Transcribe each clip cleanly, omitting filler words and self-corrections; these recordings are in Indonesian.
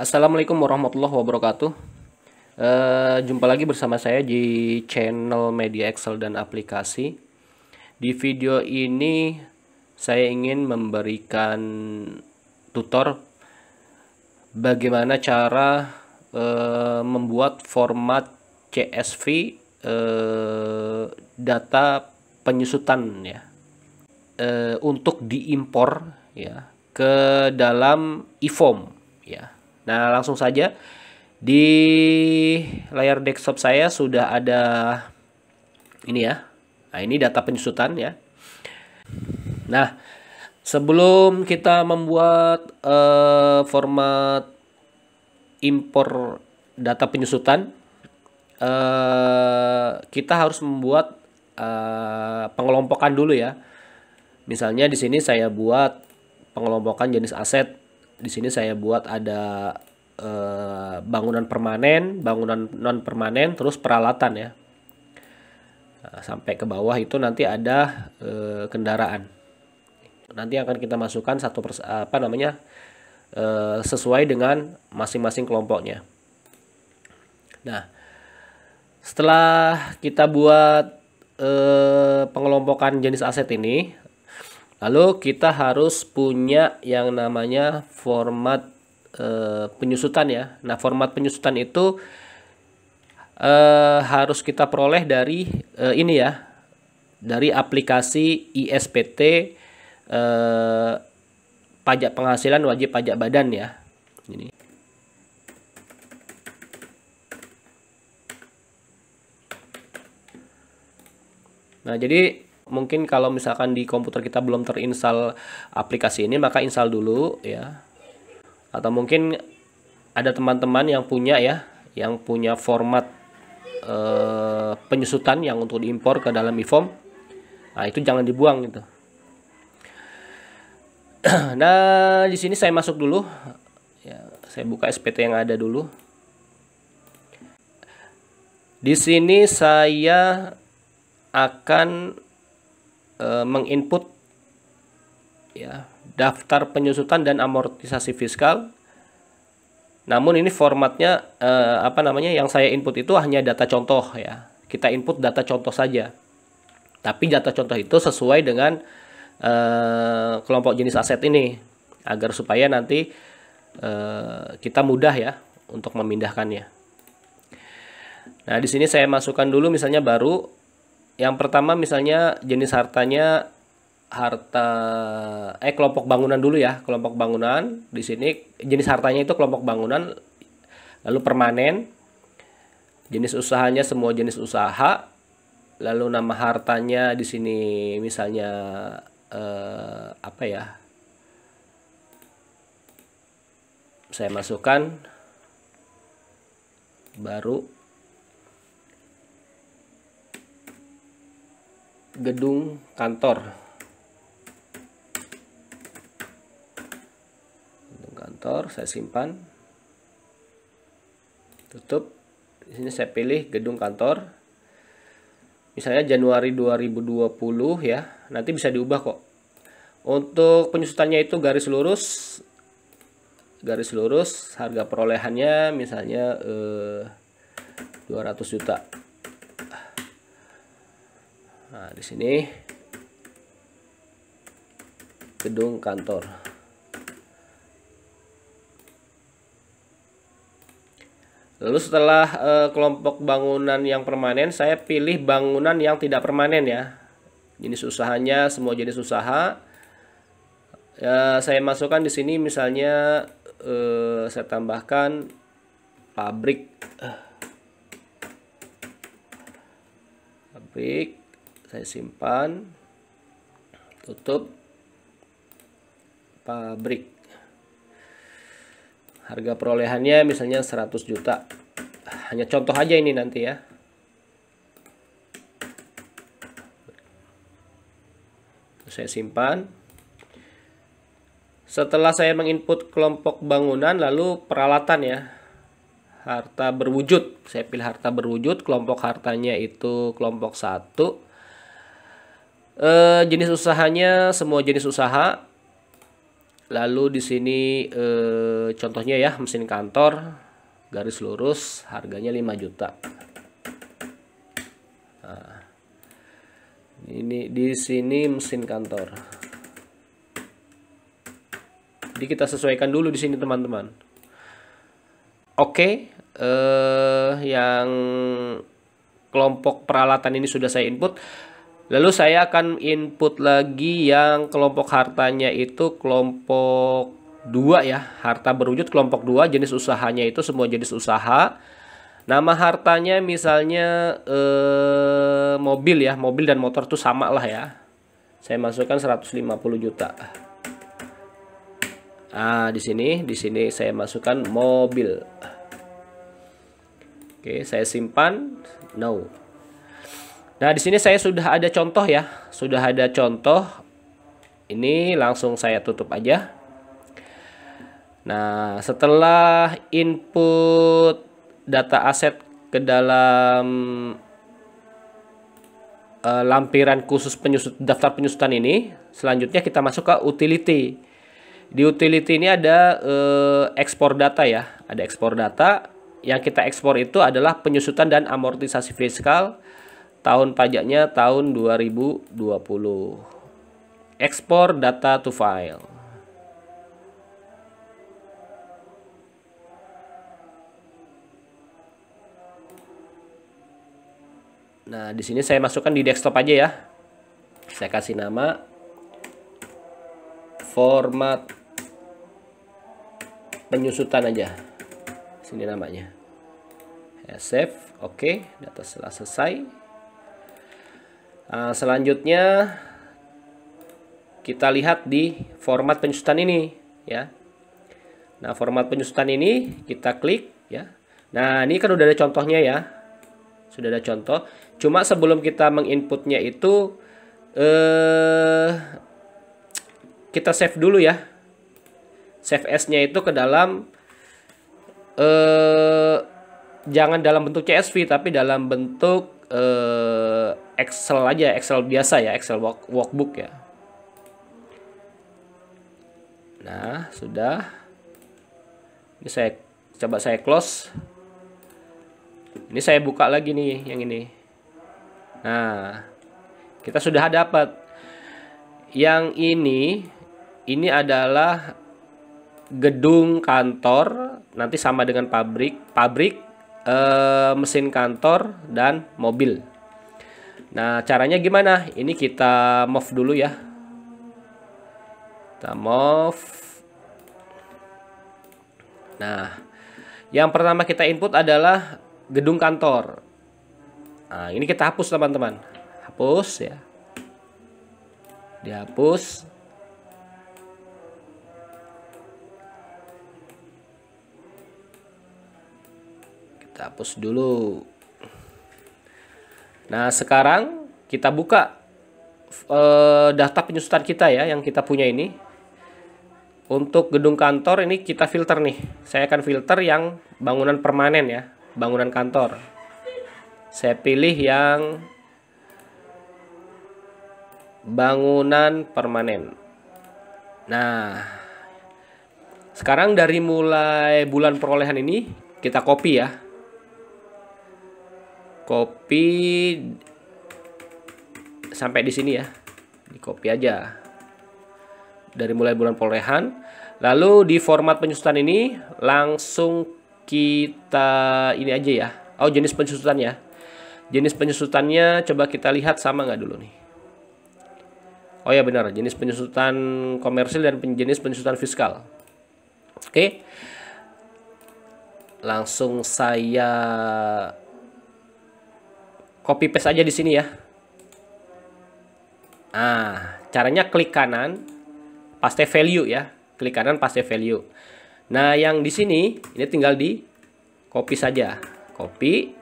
Assalamualaikum warahmatullahi wabarakatuh. Jumpa lagi bersama saya di channel Media Excel dan Aplikasi. Di video ini saya ingin memberikan tutor bagaimana cara membuat format CSV data penyusutan ya, untuk diimpor ya ke dalam e-form ya. Nah, langsung saja di layar desktop saya sudah ada ini ya. Nah, ini data penyusutan ya. Nah, sebelum kita membuat format impor data penyusutan, kita harus membuat pengelompokan dulu ya. Misalnya di sini saya buat pengelompokan jenis aset. Di sini saya buat ada bangunan permanen, bangunan non permanen, terus peralatan ya. Nah, sampai ke bawah itu nanti ada kendaraan. Nanti akan kita masukkan sesuai dengan masing-masing kelompoknya. Nah, setelah kita buat pengelompokan jenis aset ini, lalu kita harus punya yang namanya format penyusutan ya. Nah, format penyusutan itu harus kita peroleh dari ini ya, dari aplikasi ISPT pajak penghasilan wajib pajak badan ya. Ini. Nah, jadi mungkin kalau misalkan di komputer kita belum terinstall aplikasi ini, maka install dulu ya. Atau mungkin ada teman-teman yang punya ya, yang punya format penyusutan yang untuk diimpor ke dalam e-form. Nah, itu jangan dibuang gitu. Nah, di sini saya masuk dulu. Ya, saya buka SPT yang ada dulu. Di sini saya akan menginput ya daftar penyusutan dan amortisasi fiskal. Namun ini formatnya yang saya input itu hanya data contoh ya. Kita input data contoh saja. Tapi data contoh itu sesuai dengan kelompok jenis aset ini agar supaya nanti kita mudah ya untuk memindahkannya. Nah, di sini saya masukkan dulu misalnya baru. Yang pertama misalnya jenis hartanya kelompok bangunan dulu ya, kelompok bangunan. Di sini jenis hartanya itu kelompok bangunan, lalu permanen. Jenis usahanya semua jenis usaha. Lalu nama hartanya di sini misalnya saya masukkan baru gedung kantor. Gedung kantor saya simpan. Tutup. Di sini saya pilih gedung kantor. Misalnya Januari 2020 ya. Nanti bisa diubah kok. Untuk penyusutannya itu garis lurus. Garis lurus, harga perolehannya misalnya 200 juta. Nah, di sini gedung kantor. Lalu setelah kelompok bangunan yang permanen, saya pilih bangunan yang tidak permanen ya. Jenis usahanya semua jenis usaha. Ya, saya masukkan di sini misalnya saya tambahkan pabrik. Pabrik. Saya simpan, tutup, pabrik. Harga perolehannya misalnya 100 juta. Hanya contoh aja ini nanti ya. Saya simpan. Setelah saya menginput kelompok bangunan, lalu peralatan ya. Harta berwujud. Saya pilih harta berwujud, kelompok hartanya itu kelompok 1. Jenis usahanya semua jenis usaha. Lalu di sini contohnya ya, mesin kantor garis lurus, harganya 5 juta. Nah, ini di sini mesin kantor. Jadi kita sesuaikan dulu di sini teman-teman. Oke, yang kelompok peralatan ini sudah saya input. Lalu saya akan input lagi yang kelompok hartanya itu kelompok 2 ya. Harta berwujud kelompok 2, jenis usahanya itu semua jenis usaha. Nama hartanya misalnya mobil ya. Mobil dan motor itu sama lah ya. Saya masukkan 150 juta. Nah, di sini saya masukkan mobil. Oke, saya simpan. No. Nah, di sini saya sudah ada contoh ya. Sudah ada contoh. Ini langsung saya tutup aja. Nah, setelah input data aset ke dalam lampiran khusus daftar penyusutan ini, selanjutnya kita masuk ke utility. Di utility ini ada ekspor data ya. Ada ekspor data. Yang kita ekspor itu adalah penyusutan dan amortisasi fiskal tahun pajaknya tahun 2020. Ekspor data to file. Nah, di sini saya masukkan di desktop aja ya. Saya kasih nama format penyusutan aja. Sini namanya. Ya, save. Oke, data telah selesai. Nah, selanjutnya kita lihat di format penyusutan ini ya. Nah, format penyusutan ini kita klik ya. Nah, ini kan udah ada contohnya ya. Sudah ada contoh. Cuma sebelum kita menginputnya itu kita save dulu ya. Save as-nya itu ke dalam jangan dalam bentuk CSV tapi dalam bentuk Excel aja, Excel biasa ya, Excel workbook ya. Nah, sudah. Ini saya coba saya close. Ini saya buka lagi nih yang ini. Nah, kita sudah dapat. Yang ini adalah gedung kantor, nanti sama dengan pabrik, mesin kantor dan mobil. Nah, caranya gimana? Ini kita move dulu ya. Kita move. Nah, yang pertama kita input adalah gedung kantor. Nah, ini kita hapus teman-teman. Hapus ya. Dihapus. Kita hapus dulu. Nah, sekarang kita buka daftar penyusutan kita ya, yang kita punya ini. Untuk gedung kantor ini kita filter nih. Saya akan filter yang bangunan permanen ya, bangunan kantor. Saya pilih yang bangunan permanen. Nah, sekarang dari mulai bulan perolehan ini kita copy ya. Copy sampai di sini ya. Di copy aja. Dari mulai bulan perolehan. Lalu di format penyusutan ini langsung kita ini aja ya. Oh, jenis penyusutan ya. Jenis penyusutannya coba kita lihat sama nggak dulu nih. Oh ya benar, jenis penyusutan komersil dan jenis penyusutan fiskal. Oke. Langsung saya copy paste aja di sini ya. Nah, caranya klik kanan, paste value ya. Klik kanan, paste value. Nah, yang di sini ini tinggal di copy saja. Copy,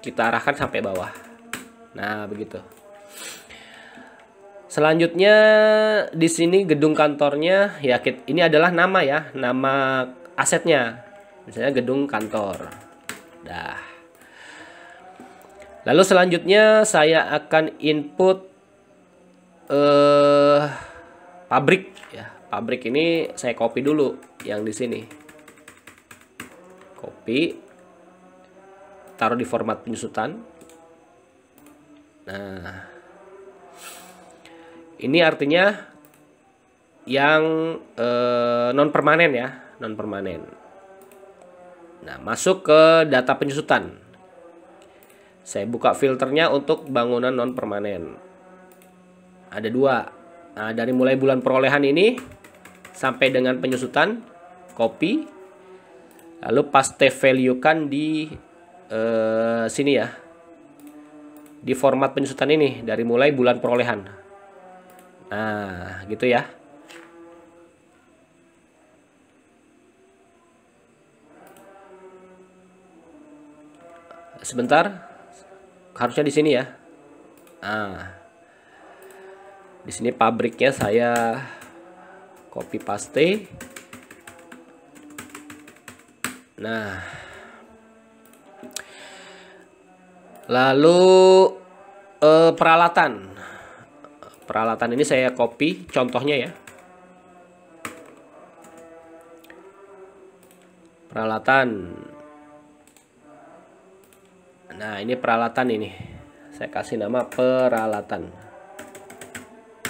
kita arahkan sampai bawah. Nah, begitu. Selanjutnya di sini gedung kantornya ya, ini adalah nama ya, nama asetnya. Misalnya gedung kantor. Dah. Lalu selanjutnya saya akan input pabrik ya, pabrik ini saya copy dulu yang di sini. Copy, taruh di format penyusutan. Nah, ini artinya yang non permanen ya, non permanen. Nah, masuk ke data penyusutan. Saya buka filternya untuk bangunan non permanen. Ada 2. Nah, dari mulai bulan perolehan ini sampai dengan penyusutan, copy, lalu paste value kan di sini ya, di format penyusutan ini dari mulai bulan perolehan. Nah, gitu ya. Sebentar, harusnya di sini ya. Nah, di sini pabriknya saya copy paste. Nah, lalu peralatan ini saya copy contohnya ya. Peralatan. Nah, ini peralatan ini. Saya kasih nama peralatan.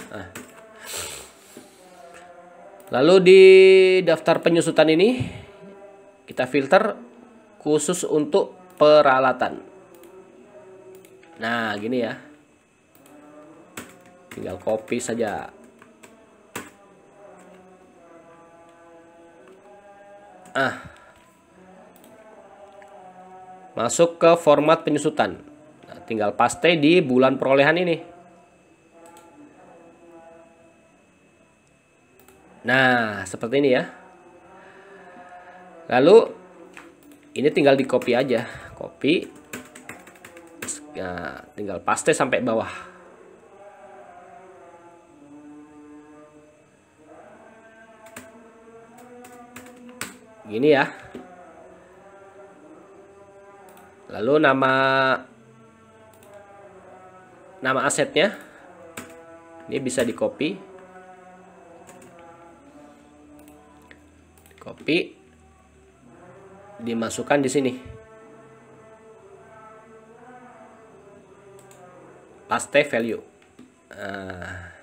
Nah. Lalu di daftar penyusutan ini kita filter khusus untuk peralatan. Nah, gini ya. Tinggal copy saja. Masuk ke format penyusutan. Nah, tinggal paste di bulan perolehan ini. Nah, seperti ini ya. Lalu ini tinggal di copy aja. Copy. Nah, tinggal paste sampai bawah. Gini ya. Lalu nama asetnya ini bisa di copy, dimasukkan di sini, paste value. Nah,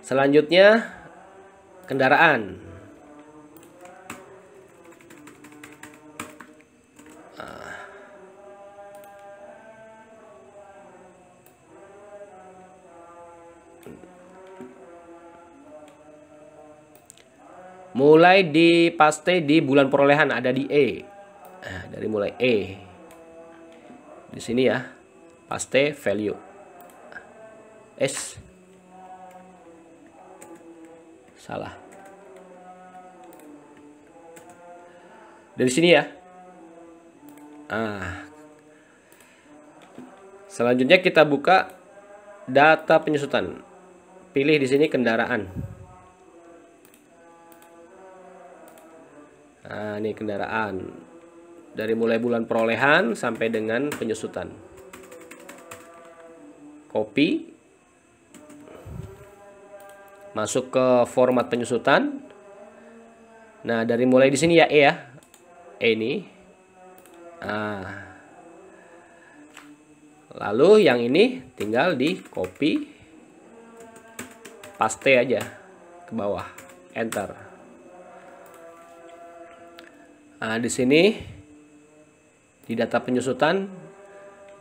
selanjutnya kendaraan. Mulai di paste di bulan perolehan ada di E. Nah, dari mulai E. Di sini ya. Paste value. S. Salah. Dari sini ya. Nah. Selanjutnya kita buka data penyusutan. Pilih di sini kendaraan. Nah, ini kendaraan. Dari mulai bulan perolehan sampai dengan penyusutan. Copy. Masuk ke format penyusutan. Nah, dari mulai di sini ya E ya. E ini. Nah. Lalu yang ini tinggal di copy. Paste aja ke bawah. Enter. Nah, di sini di data penyusutan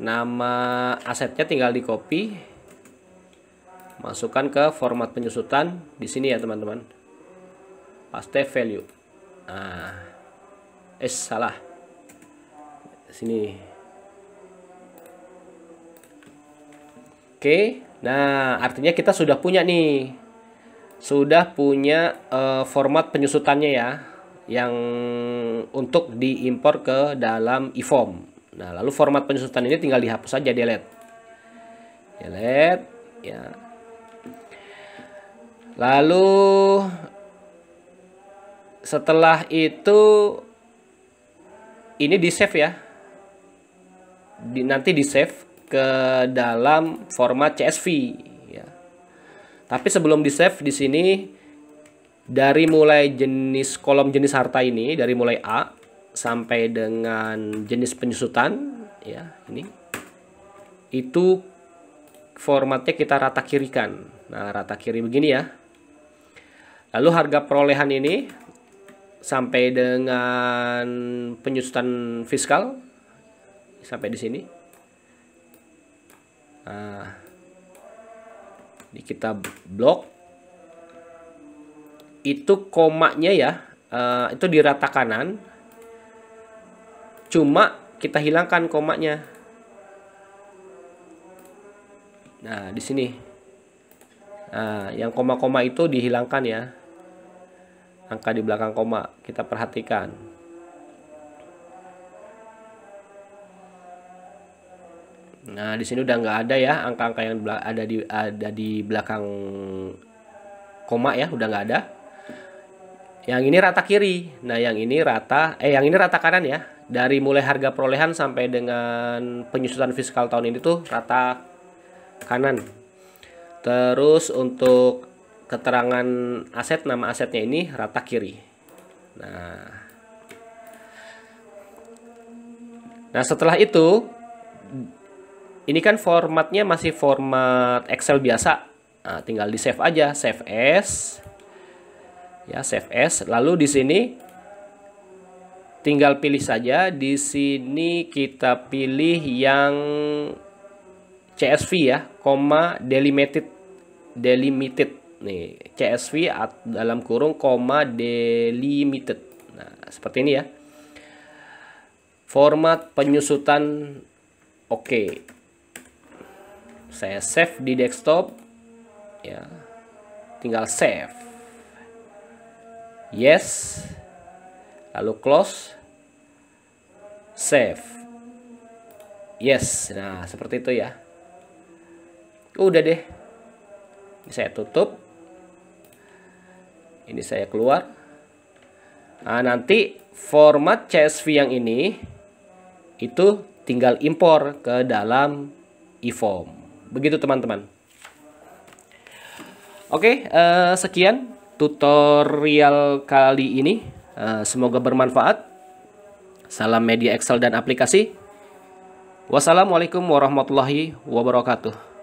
nama asetnya tinggal di copy, masukkan ke format penyusutan di sini ya teman-teman. Paste value. Nah, salah. Sini. Oke. Nah, artinya kita sudah punya nih. Sudah punya format penyusutannya ya, yang untuk diimpor ke dalam eForm. Nah, lalu format penyusutan ini tinggal dihapus saja, delete ya. Lalu setelah itu ini di save ya, nanti di save ke dalam format CSV ya. Tapi sebelum di save di sini, dari mulai jenis kolom jenis harta ini, dari mulai A sampai dengan jenis penyusutan, ya ini, itu formatnya kita rata kirikan. Nah, rata kiri begini ya. Lalu harga perolehan ini sampai dengan penyusutan fiskal sampai di sini. Nah, ini kita blok. Itu komanya ya, itu di rata kanan. Cuma kita hilangkan komanya. Nah, di sini. Nah, yang koma-koma itu dihilangkan ya. Angka di belakang koma kita perhatikan. Nah, di sini udah nggak ada ya angka-angka yang ada di belakang koma ya, udah nggak ada. Yang ini rata kiri. Nah, yang ini rata kanan ya. Dari mulai harga perolehan sampai dengan penyusutan fiskal tahun ini tuh rata kanan. Terus untuk keterangan aset, nama asetnya ini rata kiri. Nah, setelah itu ini kan formatnya masih format Excel biasa. Nah, tinggal di save aja, save as. Ya, save as. Lalu di sini tinggal pilih saja. Di sini kita pilih yang CSV ya, koma delimited. Nih, CSV dalam kurung koma delimited. Nah, seperti ini ya. Format penyusutan oke. Saya save di desktop ya. Tinggal save. Yes. Lalu close. Save. Yes. Nah, seperti itu ya. Udah deh. Ini saya tutup. Ini saya keluar. Nah, nanti format CSV yang ini itu tinggal impor ke dalam eForm. Begitu teman-teman. Oke, sekian tutorial kali ini. Semoga bermanfaat. Salam media Excel dan aplikasi. Wassalamualaikum warahmatullahi wabarakatuh.